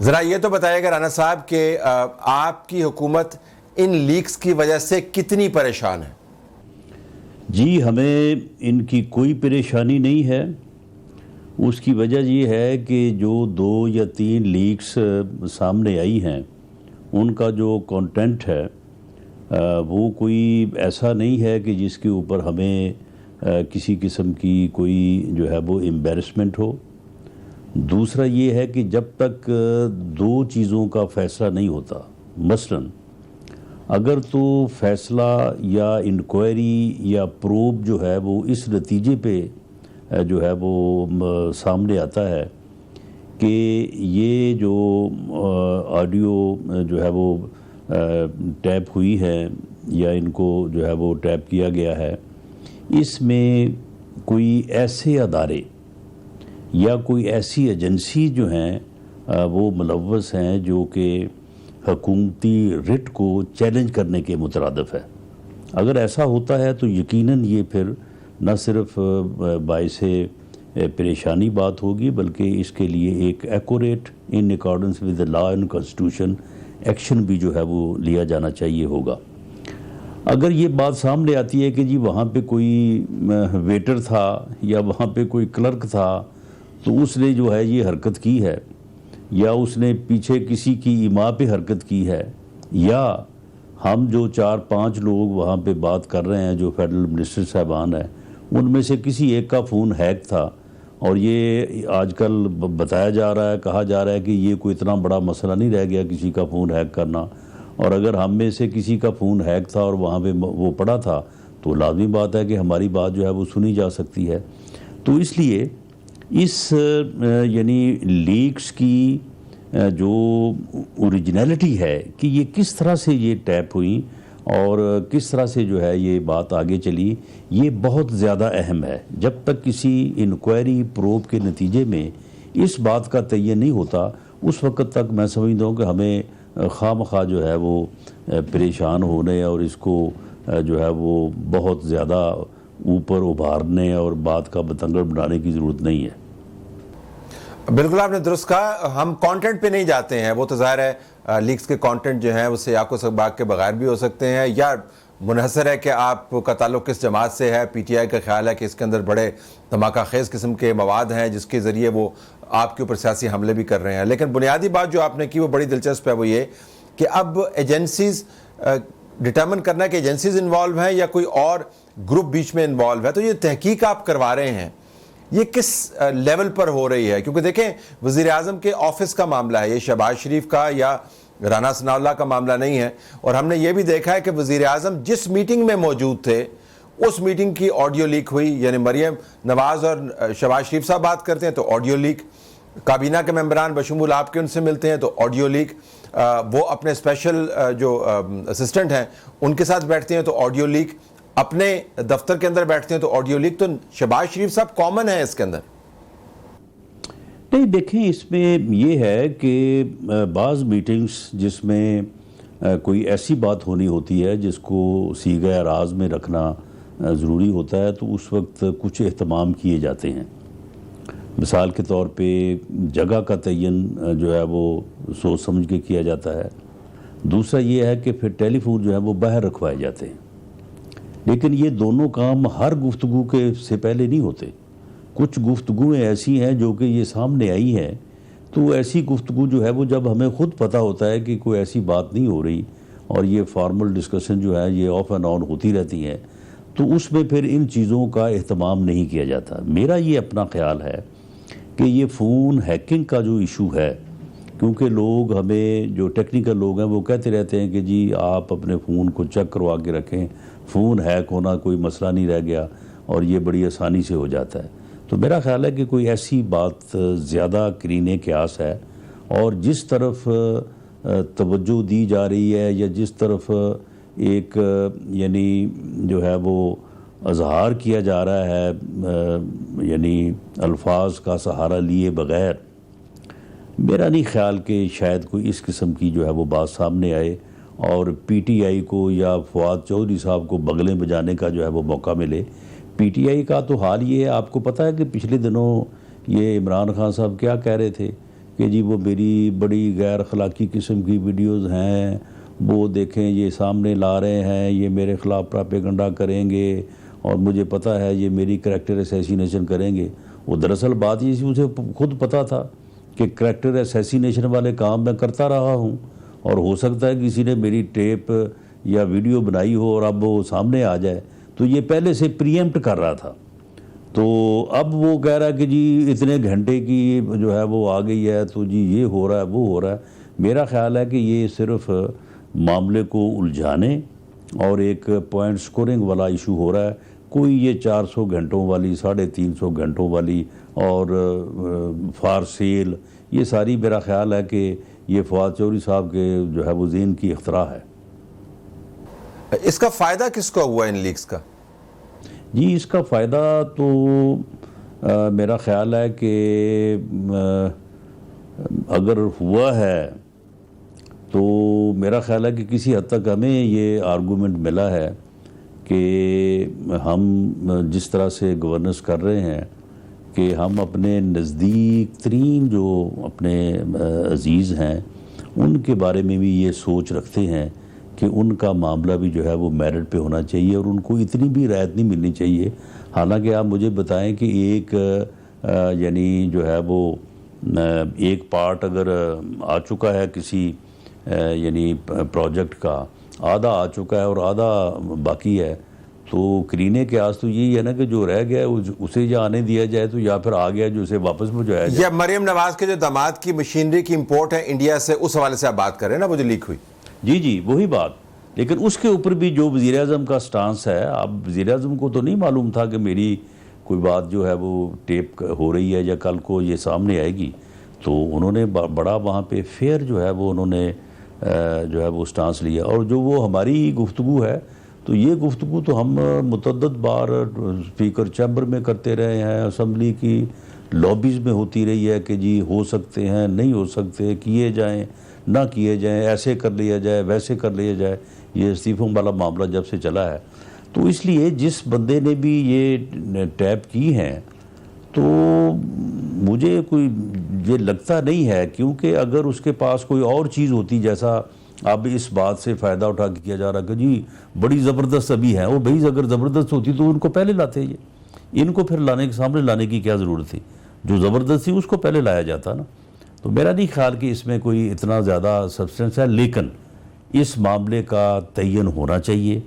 ذرا یہ تو بتائیے گا رانا صاحب کہ آپ کی حکومت ان لیکس کی وجہ سے کتنی پریشان ہے؟ جی ہمیں ان کی کوئی پریشانی نہیں ہے. اس کی وجہ یہ ہے کہ جو 2 یا 3 لیکس سامنے آئی ہیں ان کا جو کنٹینٹ ہے وہ کوئی ایسا نہیں ہے کہ جس کے اوپر ہمیں کسی قسم کی کوئی جو ہے وہ امبیرسمنٹ ہو. دوسرا یہ ہے کہ جب تک 2 چیزوں کا فیصلہ نہیں ہوتا، مثلاً اگر تو فیصلہ یا انکوائری یا پروب جو ہے وہ اس نتیجے پہ جو ہے وہ سامنے آتا ہے کہ یہ جو آڈیو جو ہے وہ ٹیپ ہوئی ہے یا ان کو جو ہے وہ ٹیپ کیا گیا ہے، اس میں کوئی ایسے ادارے یا کوئی ایسی ایجنسی جو ہیں وہ ملوث ہیں جو کہ حکومتی رٹ کو چیلنج کرنے کے مترادف ہے. اگر ایسا ہوتا ہے تو یقیناً یہ پھر نہ صرف باعث پریشانی بات ہوگی بلکہ اس کے لیے ایک accurate in accordance with the law and constitution action بھی جو ہے وہ لیا جانا چاہیے ہوگا. اگر یہ بات سامنے آتی ہے کہ جی وہاں پہ کوئی ویٹر تھا یا وہاں پہ کوئی کلرک تھا تو اس نے جو ہے یہ حرکت کی ہے، یا اس نے پیچھے کسی کی ایما پہ حرکت کی ہے، یا ہم جو 4-5 لوگ وہاں پہ بات کر رہے ہیں جو فیڈرل منسٹر صاحبان ہیں ان میں سے کسی ایک کا فون ہیک تھا، اور یہ آج کل بتایا جا رہا ہے، کہا جا رہا ہے کہ یہ کوئی اتنا بڑا مسئلہ نہیں رہ گیا کسی کا فون ہیک کرنا، اور اگر ہم میں سے کسی کا فون ہیک تھا اور وہاں پہ وہ پڑا تھا تو لازمی بات ہے کہ ہماری بات جو ہے وہ سنی جا سکتی ہے. تو اس لیے اس یعنی لیکس کی جو اوریجنلٹی ہے کہ یہ کس طرح سے یہ ٹیپ ہوئیں اور کس طرح سے جو ہے یہ بات آگے چلی، یہ بہت زیادہ اہم ہے. جب تک کسی انکوائری پروب کے نتیجے میں اس بات کا تعین نہیں ہوتا اس وقت تک میں سمجھتا ہوں کہ ہمیں خواہ مخواہ جو ہے وہ پریشان ہونے اور اس کو جو ہے وہ بہت زیادہ اوپر ابھارنے اور بات کا بتنگڑ بنانے کی ضرورت نہیں ہے. بالکل آپ نے درست کہا. ہم کانٹینٹ پہ نہیں جاتے ہیں، وہ تو ظاہر ہے لیکس کے کانٹینٹ جو ہیں وہ سیاق و سباق کے بغیر بھی ہو سکتے ہیں، یا منحصر ہے کہ آپ کا تعلق کس جماعت سے ہے. پی ٹی آئی کا خیال ہے کہ اس کے اندر بڑے دھماکہ خیز قسم کے مواد ہیں جس کے ذریعے وہ آپ کے اوپر سیاسی حملے بھی کر رہے ہیں. لیکن بنیادی بات جو آپ نے کی وہ بڑی دلچسپ ہے، وہ یہ کہ اب ایجنسیز ڈٹرمن کرنا ہے کہ ایجنسیز انوالو ہیں یا کوئی اور گروپ بیچ میں انوالو ہے. تو یہ تحقیق آپ کروا رہے ہیں، یہ کس لیول پر ہو رہی ہے؟ کیونکہ دیکھیں وزیر اعظم کے آفس کا معاملہ ہے، یہ شہباز شریف کا یا رانا ثناء اللہ کا معاملہ نہیں ہے. اور ہم نے یہ بھی دیکھا ہے کہ وزیر اعظم جس میٹنگ میں موجود تھے اس میٹنگ کی آڈیو لیک ہوئی، یعنی مریم نواز اور شہباز شریف صاحب بات کرتے ہیں تو آڈیو لیک، کابینہ کے ممبران بشمول آپ کے ان سے ملتے ہیں تو آڈیو لیک، وہ اپنے اسپیشل جو اسسٹنٹ ہیں ان کے ساتھ بیٹھتے ہیں تو آڈیو لیک، اپنے دفتر کے اندر بیٹھتے ہیں تو آڈیو لیک. تو شہباز شریف صاحب کامن ہے اس کے اندر؟ نہیں، دیکھیں اس میں یہ ہے کہ بعض میٹنگز جس میں کوئی ایسی بات ہونی ہوتی ہے جس کو صیغہ اعراض میں رکھنا ضروری ہوتا ہے تو اس وقت کچھ اہتمام کیے جاتے ہیں. مثال کے طور پہ جگہ کا تعین جو ہے وہ سوچ سمجھ کے کیا جاتا ہے. دوسرا یہ ہے کہ پھر ٹیلی فون جو ہے وہ باہر رکھوائے جاتے ہیں. لیکن یہ دونوں کام ہر گفتگو کے سے پہلے نہیں ہوتے. کچھ گفتگویں ایسی ہیں جو کہ یہ سامنے آئی ہیں، تو ایسی گفتگو جو ہے وہ جب ہمیں خود پتہ ہوتا ہے کہ کوئی ایسی بات نہیں ہو رہی اور یہ فارمل ڈسکشن جو ہے یہ آف اینڈ آن ہوتی رہتی ہیں، تو اس میں پھر ان چیزوں کا اہتمام نہیں کیا جاتا. میرا یہ اپنا خیال ہے کہ یہ فون ہیکنگ کا جو ایشو ہے، کیونکہ لوگ ہمیں جو ٹیکنیکل لوگ ہیں وہ کہتے رہتے ہیں کہ جی آپ اپنے فون کو چیک کروا کے رکھیں، فون ہیک ہونا کوئی مسئلہ نہیں رہ گیا اور یہ بڑی آسانی سے ہو جاتا ہے. تو میرا خیال ہے کہ کوئی ایسی بات زیادہ کرینِ قیاس ہے، اور جس طرف توجہ دی جا رہی ہے یا جس طرف ایک یعنی جو ہے وہ اظہار کیا جا رہا ہے یعنی الفاظ کا سہارا لیے بغیر، میرا نہیں خیال کہ شاید کوئی اس قسم کی جو ہے وہ بات سامنے آئے اور پی ٹی آئی کو یا فواد چودھری صاحب کو بغلیں بجانے کا جو ہے وہ موقع ملے. پی ٹی آئی کا تو حال یہ ہے، آپ کو پتہ ہے کہ پچھلے دنوں یہ عمران خان صاحب کیا کہہ رہے تھے کہ جی وہ میری بڑی غیر اخلاقی قسم کی ویڈیوز ہیں، وہ دیکھیں یہ سامنے لا رہے ہیں، یہ میرے خلاف پراپیگنڈا کریں گے اور مجھے پتہ ہے یہ میری کریکٹر اسیسینیشن کریں گے۔ وہ دراصل بات یہ سی، اسے خود پتہ تھا کہ کریکٹر اسیسینیشن والے کام میں کرتا رہا ہوں، اور ہو سکتا ہے کسی نے میری ٹیپ یا ویڈیو بنائی ہو اور اب وہ سامنے آ جائے، تو یہ پہلے سے پریمپٹ کر رہا تھا۔ تو اب وہ کہہ رہا ہے کہ جی اتنے گھنٹے کی جو ہے وہ آ گئی ہے، تو جی یہ ہو رہا ہے وہ ہو رہا ہے۔ میرا خیال ہے کہ یہ صرف معاملے کو الجھانے اور ایک پوائنٹ سکورنگ والا ایشو ہو رہا ہے۔ کوئی یہ 400 گھنٹوں والی، 350 گھنٹوں والی اور فار سیل، یہ ساری میرا خیال ہے کہ یہ فواد چودھری صاحب کے جو ہے وہ ذہن کی اختراع ہے۔ اس کا فائدہ کس کو ہوا ان لیکس کا؟ جی اس کا فائدہ تو میرا خیال ہے کہ اگر ہوا ہے تو میرا خیال ہے کہ کسی حد تک ہمیں یہ آرگومنٹ ملا ہے کہ ہم جس طرح سے گورننس کر رہے ہیں کہ ہم اپنے نزدیک ترین جو اپنے عزیز ہیں ان کے بارے میں بھی یہ سوچ رکھتے ہیں کہ ان کا معاملہ بھی جو ہے وہ میرٹ پہ ہونا چاہیے اور ان کو اتنی بھی رعایت نہیں ملنی چاہیے۔ حالانکہ آپ مجھے بتائیں کہ ایک یعنی جو ہے وہ ایک پارٹ اگر آ چکا ہے کسی یعنی پروجیکٹ کا، آدھا آ چکا ہے اور آدھا باقی ہے، تو کرینے کے آس تو یہی ہے نا کہ جو رہ گیا ہے اسے یا آنے دیا جائے تو یا پھر آ گیا جو اسے واپس بھجوایا جائے۔ یا مریم نواز کے جو داماد کی مشینری کی امپورٹ ہے انڈیا سے، اس حوالے سے آپ بات کر رہے ہیں نا، وہ جو لیک ہوئی؟ جی وہی بات۔ لیکن اس کے اوپر بھی جو وزیر اعظم کا سٹانس ہے، اب وزیر اعظم کو تو نہیں معلوم تھا کہ میری کوئی بات جو ہے وہ ٹیپ ہو رہی ہے یا کل کو یہ سامنے آئے گی، تو انہوں نے بڑا وہاں پہ فیئر جو ہے وہ انہوں نے جو ہے وہ سٹانس لیا۔ اور جو وہ ہماری گفتگو ہے، تو یہ گفتگو تو ہم متعدد بار اسپیکر چیمبر میں کرتے رہے ہیں، اسمبلی کی لابیز میں ہوتی رہی ہے کہ جی ہو سکتے ہیں، نہیں ہو سکتے، کیے جائیں نہ کیے جائیں، ایسے کر لیا جائے ویسے کر لیا جائے۔ یہ استعفوں والا معاملہ جب سے چلا ہے، تو اس لیے جس بندے نے بھی یہ ٹیپ کی ہیں تو مجھے کوئی یہ لگتا نہیں ہے، کیونکہ اگر اس کے پاس کوئی اور چیز ہوتی، جیسا اب اس بات سے فائدہ اٹھا کے کیا جا رہا کہ جی بڑی زبردست ابھی ہیں، وہ بھائی اگر زبردست ہوتی تو ان کو پہلے لاتے، یہ ان کو پھر سامنے لانے کی کیا ضرورت تھی؟ جو زبردست تھی اس کو پہلے لایا جاتا نا۔ تو میرا نہیں خیال کہ اس میں کوئی اتنا زیادہ سبسٹنس ہے، لیکن اس معاملے کا تعین ہونا چاہیے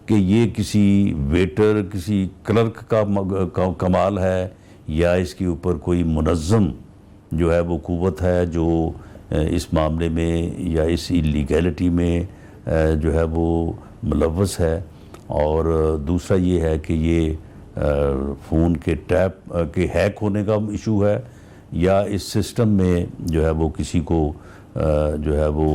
کہ یہ کسی ویٹر، کسی کلرک کا کمال ہے یا اس کے اوپر کوئی منظم جو ہے وہ قوت ہے جو اس معاملے میں یا اس لیگیلٹی میں جو ہے وہ ملوث ہے۔ اور دوسرا یہ ہے کہ یہ فون کے ٹیپ کے ہیک ہونے کا ایشو ہے، یا اس سسٹم میں جو ہے وہ کسی کو جو ہے وہ